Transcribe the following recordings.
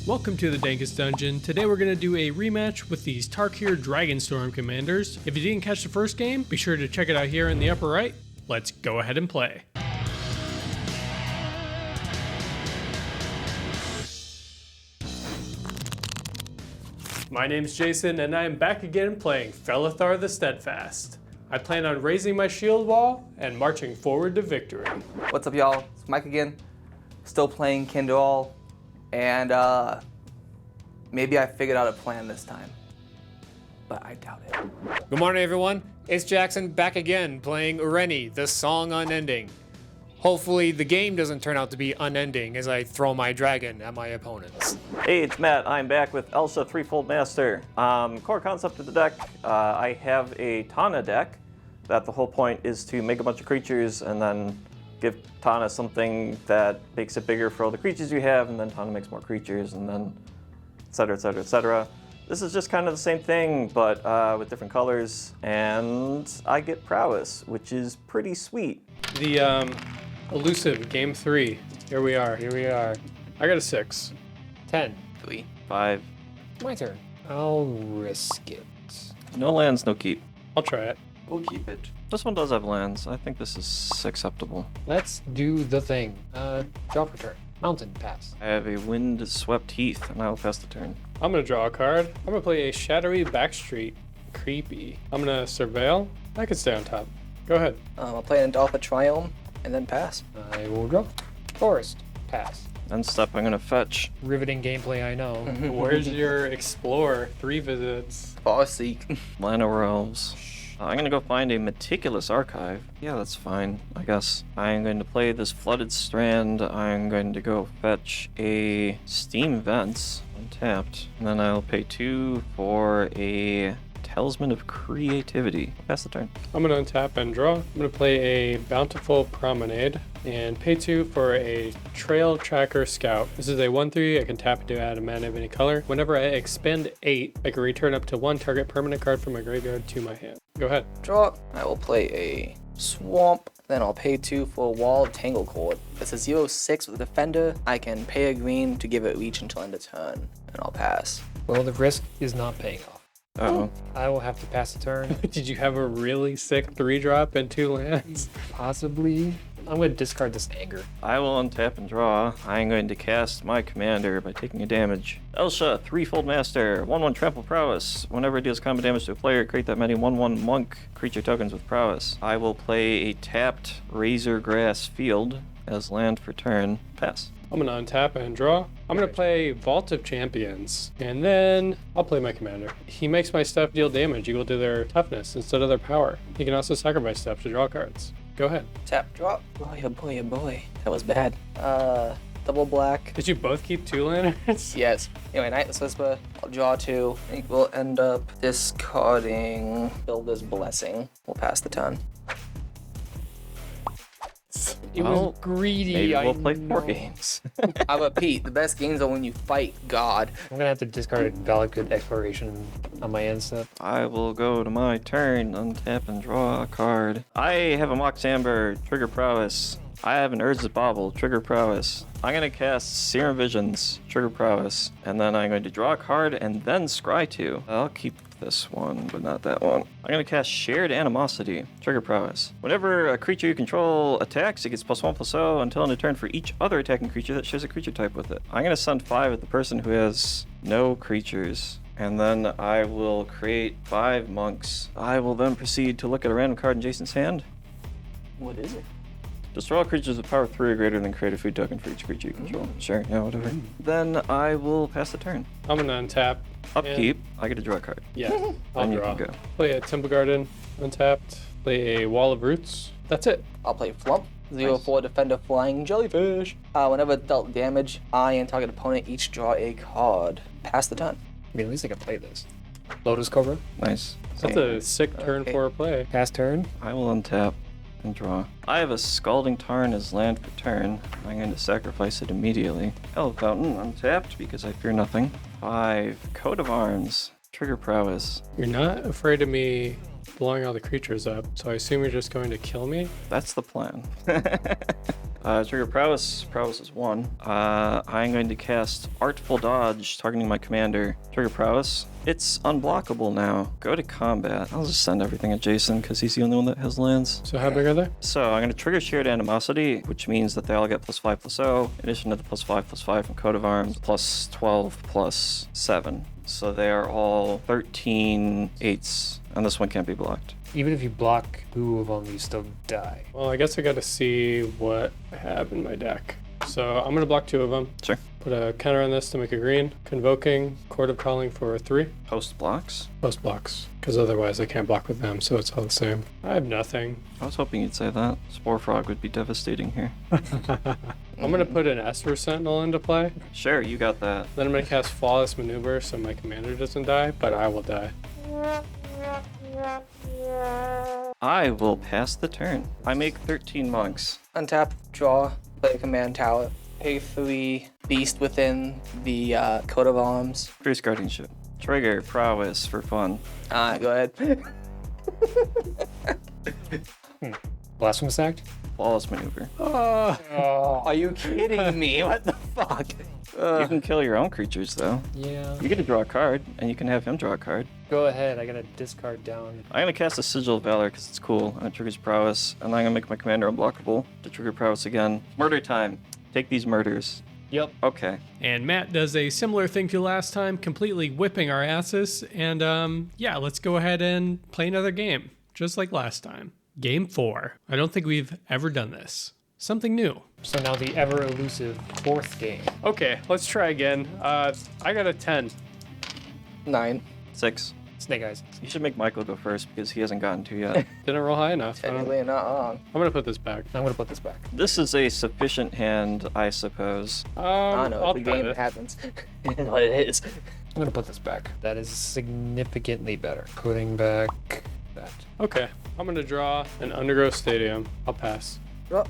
Welcome to the Dankest Dungeon. Today we're going to do a rematch with these Tarkir Dragonstorm commanders. If you didn't catch the first game, be sure to check it out here in the upper right. Let's go ahead and play. My name's Jason, and I am back again playing Felothar the Steadfast. I plan on raising my shield wall and marching forward to victory. What's up, y'all? It's Mike again. Still playing Kindle, and maybe I figured out a plan this time, but I doubt it. Good morning, everyone. It's Jackson back again playing Ureni, the song Unending. Hopefully the game doesn't turn out to be unending as I throw my dragon at my opponents. Hey, it's Matt. I'm back with Elsha, Threefold Master. Core concept of the deck, I have a Tana deck that the whole point is to make a bunch of creatures and then give Tana something that makes it bigger for all the creatures you have, and then Tana makes more creatures, and then et cetera, et cetera, et cetera. This is just kind of the same thing, but with different colors, and I get prowess, which is pretty sweet. The elusive game 3. Here we are. I got a 6. 10. 3. 5. My turn. I'll risk it. No lands, no keep. I'll try it. We'll keep it. This one does have lands. I think this is acceptable. Let's do the thing. Draw for turn. Mountain, pass. I have a wind-swept heath, and I will pass the turn. I'm going to draw a card. I'm going to play a shadowy backstreet. Creepy. I'm going to surveil. I could stay on top. Go ahead. I'll play an Alpha Triome and then pass. I will draw. Forest, pass. End step, I'm gonna fetch. Riveting gameplay, I know. Where's your explore? 3 visits. Farseek. Llanowar Elves. I'm gonna go find a meticulous archive. Yeah, that's fine, I guess. I'm going to play this Flooded Strand. I'm going to go fetch a Steam Vents untapped. And then I'll pay 2 for a Talisman of Creativity. Pass the turn. I'm going to untap and draw. I'm going to play a Bountiful Promenade and pay 2 for a Trail Tracker Scout. This is a 1/3. I can tap to add a mana of any color. Whenever I expend 8, I can return up to 1 target permanent card from my graveyard to my hand. Go ahead. Draw. I will play a Swamp. Then I'll pay 2 for Wall Tanglecord. It's a 0/6 with a Defender. I can pay a green to give it reach until end of turn, and I'll pass. Well, the risk is not paying off. Uh-oh. I will have to pass the turn. Did you have a really sick 3-drop and 2 lands? Possibly. I'm going to discard this anger. I will untap and draw. I'm going to cast my commander by taking a damage. Elsha, Threefold Master, 1/1 Trample Prowess. Whenever it deals combat damage to a player, create that many 1/1 monk creature tokens with prowess. I will play a tapped Razor Grass Field as land for turn. Pass. I'm going to untap and draw. I'm going to play Vault of Champions, and then I'll play my commander. He makes my stuff deal damage equal to their toughness instead of their power. He can also sacrifice stuff to draw cards. Go ahead. Tap, drop. Boy, oh boy, oh boy. That was bad. Double black. Did you both keep 2 lanterns? Yes. Anyway, Nightless Whisper. I'll draw 2. I think we'll end up discarding Builder's Blessing. We'll pass the turn. It Well, was greedy. Maybe I we'll play 4 know. games. I repeat, the best games are when you fight God. I'm gonna have to discard Valakut Exploration on my end step. I will go to my turn, untap and draw a card. I have a Mox Amber, trigger prowess. I have an Urza's Bauble, trigger prowess. I'm going to cast Serum Visions, trigger prowess. And then I'm going to draw a card and then scry 2. I'll keep this one, but not that one. I'm going to cast Shared Animosity, trigger prowess. Whenever a creature you control attacks, it gets +1/+0 until end of turn for each other attacking creature that shares a creature type with it. I'm going to send 5 at the person who has no creatures. And then I will create 5 monks. I will then proceed to look at a random card in Jason's hand. What is it? Destroy all creatures with power 3 or greater, than create a food token for each creature you control. Sure, yeah, whatever. Then I will pass the turn. I'm going to untap. Upkeep, I get to draw a card. Yeah, I'll Then you draw. can go. Play a Temple Garden, untapped. Play a Wall of Roots. That's it. I'll play Flump. 0/4 Defender Flying Jellyfish. Whenever it dealt damage, I and target opponent each draw a card. Pass the turn. I mean, at least I can play this. Lotus Cobra, Nice. That's a sick turn Okay. for a play. pass turn. I will untap and draw. I have a Scalding Tarn as land for turn. I'm going to sacrifice it immediately. Hell Fountain, untapped because I fear nothing. 5. Coat of Arms, trigger prowess. You're not afraid of me blowing all the creatures up, so I assume you're just going to kill me? That's the plan. Trigger prowess. Prowess is 1. I'm going to cast Artful Dodge, targeting my commander. Trigger prowess. It's unblockable now. Go to combat. I'll just send everything at Jason because he's the only one that has lands. So how big are they? So I'm going to trigger Shared Animosity, which means that they all get +5/+0, in addition to the +5/+5 from Coat of Arms, +12/+7. So they are all 13 8s, and this one can't be blocked. Even if you block 2 of them, you still die. Well, I guess I got to see what I have in my deck. So I'm going to block 2 of them. Sure. Put a counter on this to make a green. Convoking, Court of Calling for 3. Post blocks. Post blocks, because otherwise I can't block with them, so it's all the same. I have nothing. I was hoping you'd say that. Spore Frog would be devastating here. I'm going to put an Esper Sentinel into play. Sure, you got that. Then I'm going to cast Flawless Maneuver so my commander doesn't die, but I will die. I will pass the turn. I make 13 monks. Untap, draw, play a command tower. Pay 3 beast within the coat of arms. Priest Guardianship. Trigger prowess for fun. Go ahead. Blasphemous Act? Flawless maneuver. Are you kidding me? What the fuck? You can kill your own creatures though. Yeah. You get to draw a card, and you can have him draw a card. Go ahead, I gotta discard down. I'm gonna cast a Sigil of Valor because it's cool, and it triggers prowess, and I'm gonna make my commander unblockable to trigger prowess again. Murder time. Take these murders. Yep. Okay. And Matt does a similar thing to last time, completely whipping our asses. And yeah, let's go ahead and play another game, just like last time. Game 4. I don't think we've ever done this. Something new. So now the ever elusive 4th game. Okay, let's try again. I got a 10. 9. 6. Snake Eyes. You should make Michael go first because he hasn't gotten to yet. Didn't roll high enough. Technically not wrong. I'm going to put this back. I'm gonna put this back. This is a sufficient hand, I suppose. I know, I'll the put game it. happens. You know what it is. I'm gonna put this back. That is significantly better. Putting back that. Okay, I'm going to draw an Undergrowth Stadium. I'll pass. Draw.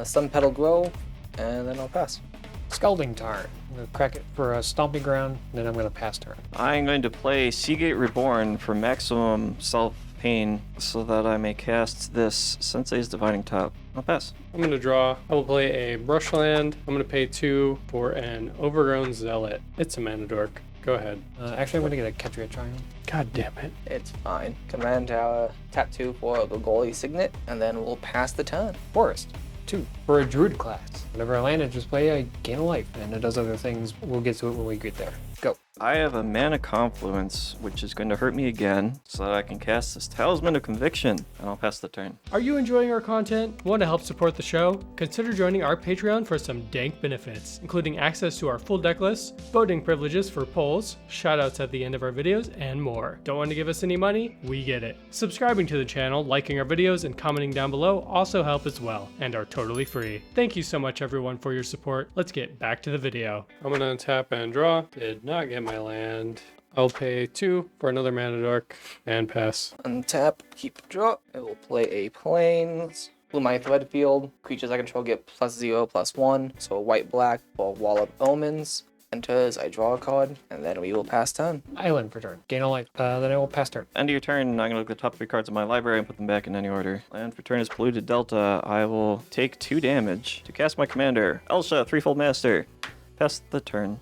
Sun Petal Grow, and then I'll pass. Scalding Tarn. I'm gonna crack it for a Stomping Ground, then I'm gonna pass turn. I'm going to play Seagate Reborn for maximum self-pain so that I may cast this Sensei's Dividing Top. I'll pass. I'm going to draw. I will play a Brushland. I'm going to pay 2 for an Overgrown Zealot. It's a mana dork. Go ahead. Actually, I'm gonna get a Ketria Triumph. God damn it. It's fine. Command tower, tap 2 for a Gogoli Signet, and then we'll pass the turn. Forest. 2 for a Druid class. Whenever I land it, just play a Gain of Life, and it does other things. We'll get to it when we get there. Go. I have a Mana Confluence, which is going to hurt me again, so that I can cast this Talisman of Conviction, and I'll pass the turn. Are you enjoying our content? Want to help support the show? Consider joining our Patreon for some dank benefits, including access to our full deck list, voting privileges for polls, shoutouts at the end of our videos, and more. Don't want to give us any money? We get it. Subscribing to the channel, liking our videos, and commenting down below also help as well, and are totally free. Thank you so much everyone for your support. Let's get back to the video. I'm going to tap and draw. Did not get my land. I'll pay 2 for another mana dork and pass. Untap, keep draw. I will play a Plains. Blue my Threadfield. Creatures I control get +0/+1. So a white-black for Wall of Omens. Enters, I draw a card, and then we will pass turn. Island for turn. Gain of Life. Then I will pass turn. End of your turn, I'm going to look at the top 3 cards of my library and put them back in any order. Land for turn is Polluted Delta. I will take 2 damage to cast my commander, Elsha, Threefold Master. Pass the turn.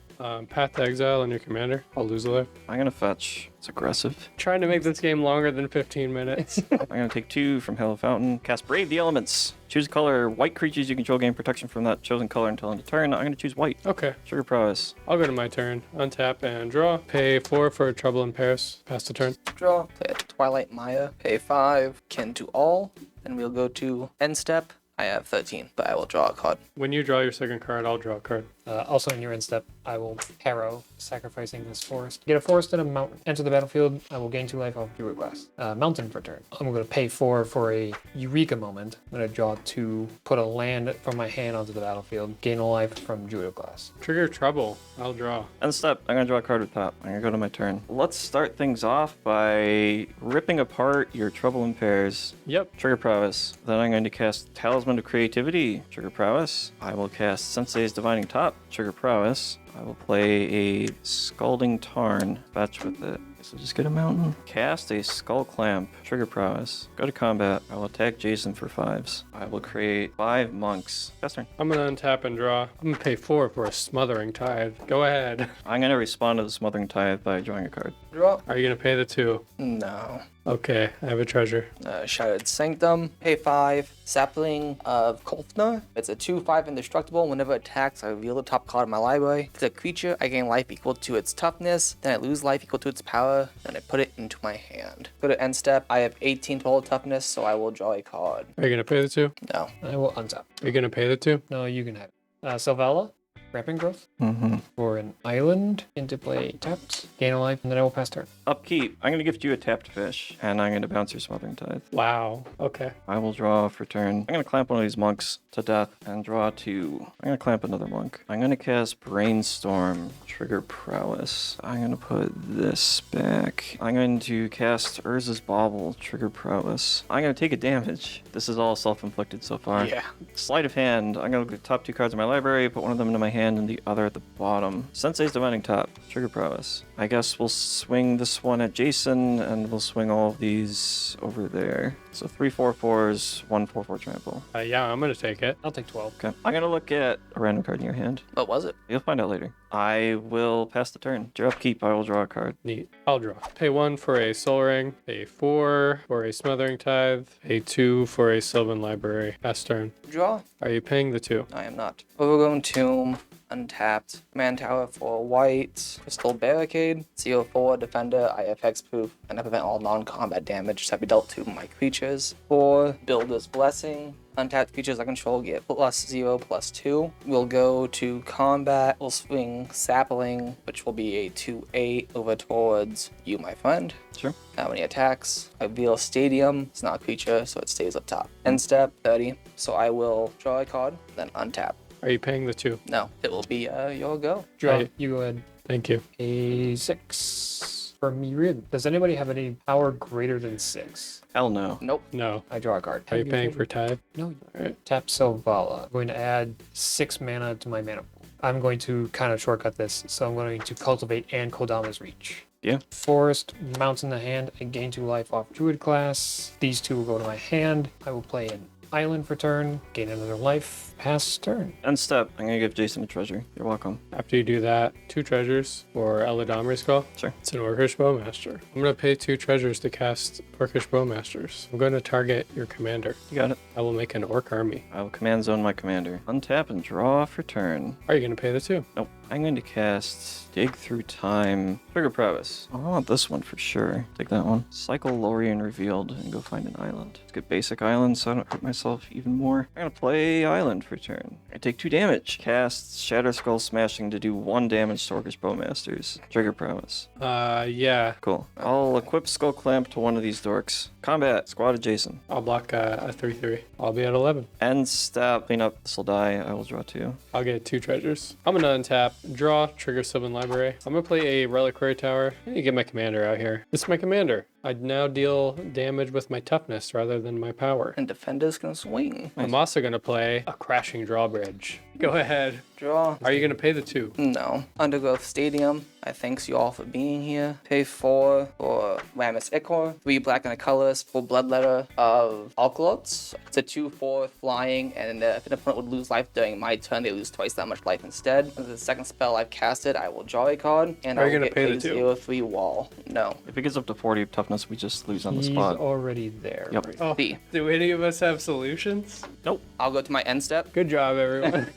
Path to Exile on your commander. I'll lose a life. I'm going to fetch. It's aggressive. Trying to make this game longer than 15 minutes. I'm going to take 2 from Hello Fountain. Cast Brave the Elements. Choose a color. White creatures you control gain protection from that chosen color until end of turn. I'm going to choose white. Okay, Trigger prowess. I'll go to my turn. Untap and draw. Pay 4 for Trouble in Paris. Pass the turn. Draw, play a Twilight Maya, pay 5, kin to all. Then we'll go to end step. I have 13, but I will draw a card. When you draw your second card, I'll draw a card. Also in your end step, I will Harrow, sacrificing this forest. Get a forest and a mountain. Enter the battlefield. I will gain 2 life off Druid class. Mountain for turn. I'm going to pay 4 for a Eureka moment. I'm going to draw 2, put a land from my hand onto the battlefield. Gain a life from Druid class. Trigger Trouble. I'll draw. End step. I'm going to draw a card with top. I'm going to go to my turn. Let's start things off by ripping apart your Trouble in Pairs. Yep. Trigger prowess. Then I'm going to cast Talisman of Creativity. Trigger prowess. I will cast Sensei's Divining Top. Trigger prowess. I will play a Scalding Tarn. Fetch with it. So just get a mountain. Cast a Skull Clamp. Trigger prowess. Go to combat. I will attack Jason for 5s. I will create 5 monks. Cast turn. I'm gonna untap and draw. I'm gonna pay 4 for a Smothering Tithe. Go ahead. I'm going to respond to the Smothering Tithe by drawing a card. Draw. Are you gonna pay the 2? No. Okay, I have a treasure. Shattered Sanctum. Pay 5. Sapling of Kolfner. It's a 2/5 indestructible. Whenever it attacks, I reveal the top card of my library. If it's a creature, I gain life equal to its toughness. Then I lose life equal to its power. Then I put it into my hand. Go to end step. I have 18 total toughness, so I will draw a card. Are you gonna pay the 2? No. I will untap. Are you gonna pay the 2? No, you can have it. Sylvala, Ramping Growth. Mm-hmm. For an island, into play tapped, gain a life, and then I will pass turn. Upkeep. I'm going to gift you a tapped fish, and I'm going to bounce your Smothering Tithe. Wow. Okay. I will draw for turn. I'm going to clamp one of these monks to death and draw 2. I'm going to clamp another monk. I'm going to cast Brainstorm, trigger prowess. I'm going to put this back. I'm going to cast Urza's Bauble, trigger prowess. I'm going to take a damage. This is all self-inflicted so far. Yeah. Sleight of hand. I'm going to look at the top 2 cards in my library, put one of them into my hand and the other at the bottom. Sensei's Divining Top, trigger prowess. I guess we'll swing this one at Jason, and we'll swing all of these over there. So 3 4/4s, 1 4/4 trample. Yeah, I'm gonna take it. I'll take 12. Okay. I'm gonna look at a random card in your hand. What was it? You'll find out later. I will pass the turn. Your upkeep, I will draw a card. Neat. I'll draw. Pay 1 for a Soul Ring, pay 4 for a Smothering Tithe, pay 2 for a Sylvan Library. Pass turn. Draw. Are you paying the 2? I am not. Overgrown Tomb. Untapped. Command Tower for white. Crystal Barricade. CO4 Defender. I have hexproof. And I prevent all non-combat damage to be dealt to my creatures. 4. Builder's Blessing. Untapped creatures I control get +0/+2. We'll go to combat. We'll swing Sapling, which will be a 2/8 over towards you, my friend. Sure. How many attacks? I reveal Stadium. It's not a creature, so it stays up top. End step, 30. So I will draw a card, then untap. Are you paying the 2? No, it will be your go. Draw. Right. You go ahead. Thank you. A 6 for Myriad. Does anybody have any power greater than 6? Hell no. Nope. No. I draw a card. Are you paying for Tithe? No. Alright. Tap Sylvala. I'm going to add 6 mana to my mana pool. I'm going to kind of shortcut this, so I'm going to cultivate and Kodama's Reach. Yeah. Forest, Mounts in the hand. I gain 2 life off Druid class. These 2 will go to my hand. I will play an island for turn, gain another life, pass turn. End step. I'm gonna give Jason a treasure. You're welcome. After you do that, 2 treasures for Eladomri's Skull. Sure. It's an Orcish Bowmaster. I'm going to pay 2 treasures to cast Orcish Bowmasters. I'm going to target your commander. You got it. I will make an Orc army. I will command zone my commander. Untap and draw for turn. Are you going to pay the 2? Nope. I'm going to cast Dig Through Time. Trigger prowess. I want this one for sure. Take that one. Cycle Lorien Revealed and go find an island. Let's get basic island so I don't hurt myself even more. I'm going to play island for turn. I take 2 damage. Cast Shatter Skull Smashing to do 1 damage to Orcish Bowmasters. Trigger prowess. Yeah. Cool. I'll equip Skull Clamp to one of these dorks. Combat. Squad of Jason. I'll block a 3/3. I'll be at 11. End step. Clean up. This'll die. I will draw 2. I'll get 2 treasures. I'm going to untap, draw, trigger Sylvan Library. I'm going to play a Reliquary Tower. I need to get my commander out here. This is my commander. I now deal damage with my toughness rather than my power. And Defender's gonna swing. I'm also going to play a Crashing Drawbridge. Go ahead. Draw. Are you going to pay the 2? No. Undergrowth Stadium. I thanks you all for being here. Pay 4 for Ramus Ichor. 3 black and a colorless for Bloodletter of Alkalots. It's a 2/4 flying, and if an opponent would lose life during my turn, they lose twice that much life instead. As the second spell I've casted, I will draw a card, and Are I you will gonna get pay a the 2? 0/3 wall. No. If it gets up to 40 toughness, we just lose on the He's spot. already there. Yep. Right? Oh, B. do any of us have solutions? Nope. I'll go to my end step. Good job, everyone.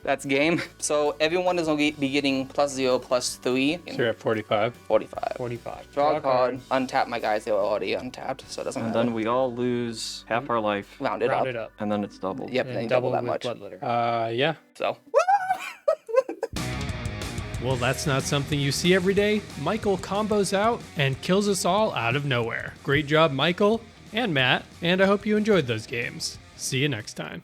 That's game. So everyone is going to be getting +0/+3. So you're at 45. 45. 45. Draw a card. Untap my guys. They were already untapped, so it doesn't And matter. then we all lose half our life, Round it Round up. it up. and then it's doubled. Yep, And then double double that with much. Bloodletter. Yeah. So. Well, that's not something you see every day. Michael combos out and kills us all out of nowhere. Great job, Michael and Matt, and I hope you enjoyed those games. See you next time.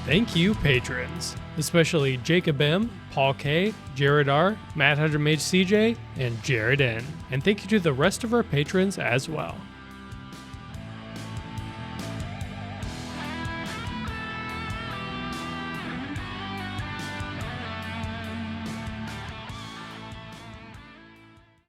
Thank you, patrons, especially Jacob M., Paul K., Jared R., Matt Hunter Mage CJ, and Jared N. And thank you to the rest of our patrons as well.